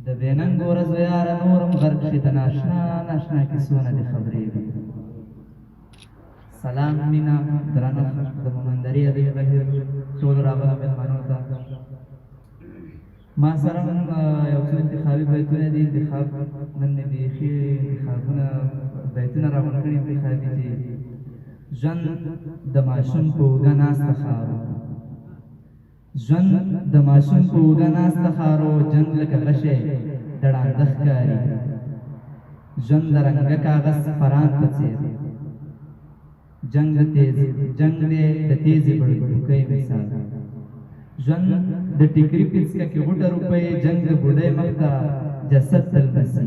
د بیننګ ورځ یاره نورم غرق شي د ناشنا ناشنا کیسونه دې خبرېږي. سلام مینا درنښت د مومندرې ادبي بهیر ټولو راغلو مېلمنو ته. ما سره یو څو انتخابي بیتونه دي. انتخاب نن مې بیخي انتخابونه بیتونه راغونډ کړي انتخابي چې ژوند د ماشوم په اوږه ناسته خارو، ژوند د ماشوم په اوږه ناسته خارو، جنګ لکه غشی د ړانده ښکاري، ژوند د رنګه کاغذ فران په څېر، جنګ دی د تیزې بړکۍ مثال، ژوند د ټیکري پیڅکه کې غوټه روپۍ، جنګ د بوډۍ مخ ته جسد تلمسي،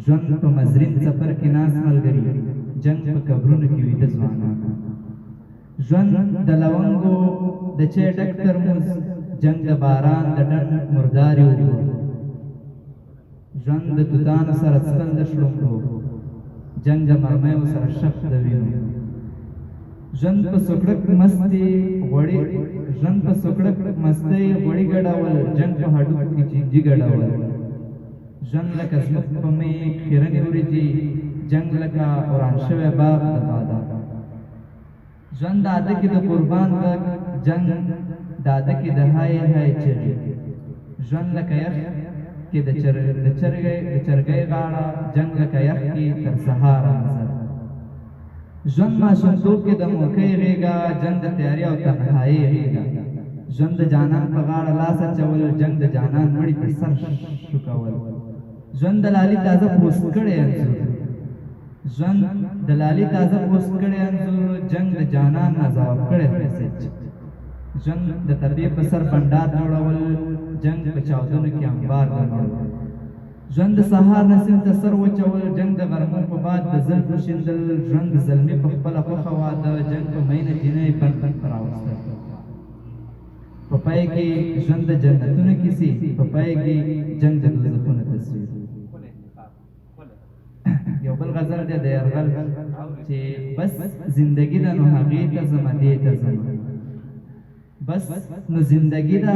ژوند په مزرین څپر کې ناست ملګري، جنګ په قبرونو کې ویده ځوانان، ژوند د لونګو د چای ډک ترموز، جنګ د باران د ډنډ مردارې اوبو، ژوند د توتانو سره څښل د شړومبو، جنګ د مرمیو سره شق د وینو، ژوند په سوکړک مستۍ غوړي ګډول، جنګ په هډوکو کې چینجي ګډول، ژوند لکه زموږ په مې خیرنې وریجې، جنګ لکه وران شوی باغ د بادام، ژوند د عاده کې د قربان غږ، جنګ د عاده کې د های های چغې، ژوند لکه یخ کې د چرګۍ غاړه، جنګ لکه یخ کې تر سهاره نظر، ژوند ماشومتوب کې د مورکۍ غېږه، جنګ د تیارې او تنهایۍ غېږه، ژوند د جانان په غاړه لاس اچول، جنګ د جانان مړي ته سر شکول، ژوند د لالي تازه پوست کړی انځور، ژوند د لالي تازه پوست کړی انځور، جنګ د جانان نه ځواب کړی میسج، ژوند د تبې په سر بنډار جوړول، جنګ په چاودنو کې انبار درلول، ژوند د سهار نسیم ته سر وچول، جنګ د غرمو په باد د زلفو شیندل، ژوند د زلمي په خپله خوښه واده، جنګ په مینه جینۍ بند راوستل، په پای کې ژوند د جنتونو کیسې، په پای کې جنګ د دوزخونو تصویر. یو بل غزل دی د یرغل چې بس زندگی ده نو هغې ته ځمه دې ته ځمه، بس نو زندگی ده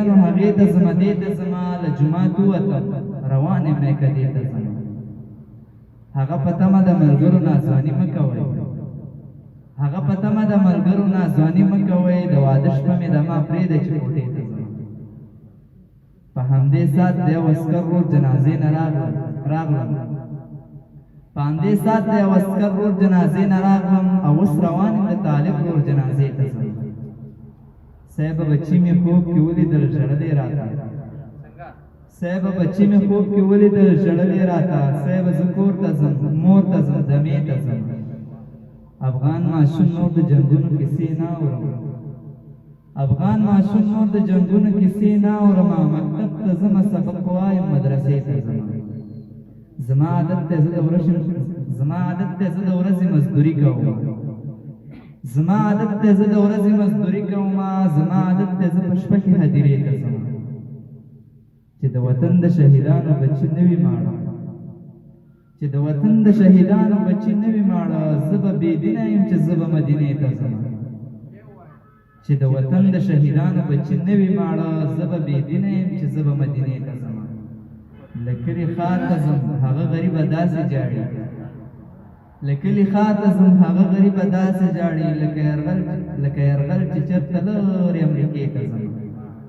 نو هغې ته ځمه دې ته ځمه، له جومات ووتم روان یم میکه دې ته ځمه، هغه په تمه د ملګرو ناځواني مه کوئ، هغه په تمه د ملګرو ناځواني مه کوئ، د واده شپه مې د ما پرېږده چې کوټې ته ځم، په همدې ساعت د یو عسکر ورور جنازې نه راغلم، په همدې ساعت د یو عسکر ورور جنازې نه راغلم، او اوس روان یم د طالب ورور جنازې ته ځم، صاحبه بچي مې خوب کې ولیدل ژړلې راته، صاحبه بچي مې خوب کې ولیدل ژړلې راته، صاحبه زه کور ته ځم مور ته ځم دمې ته ځم، افغان ماشوم نور د جنګونو کیسې نه اورم، افغان ماشوم نور د جنګونو کیسې نه اورم، مکتب ته ځمه سبق وایم مدرسې ته ځمه، زما عادت دی زه د ورځې مزدوري کوم، زما عادت دی زه د ورځې مزدوري کوم، زما عادت دی زه په شپه کې هدیرې ته ځم، چې د وطن د شهیدانو بچي نه وي ماړه، چې د وطن د شهیدانو بچي نه وي ماړه، زه به بېدینه یم چې زه به مدینې ته ځم، چې د وطن د شهیدانو بچي نه وي ماړه، زه به بېدینه یم چې زه به مدینې ته ځم، له کلي ښار ته ځم هغه غریبه داسې جاړي، له کلي ښار ته ځم هغه غریبه داسې جاړي، لکه یرغل چې چېرته لرې امریکې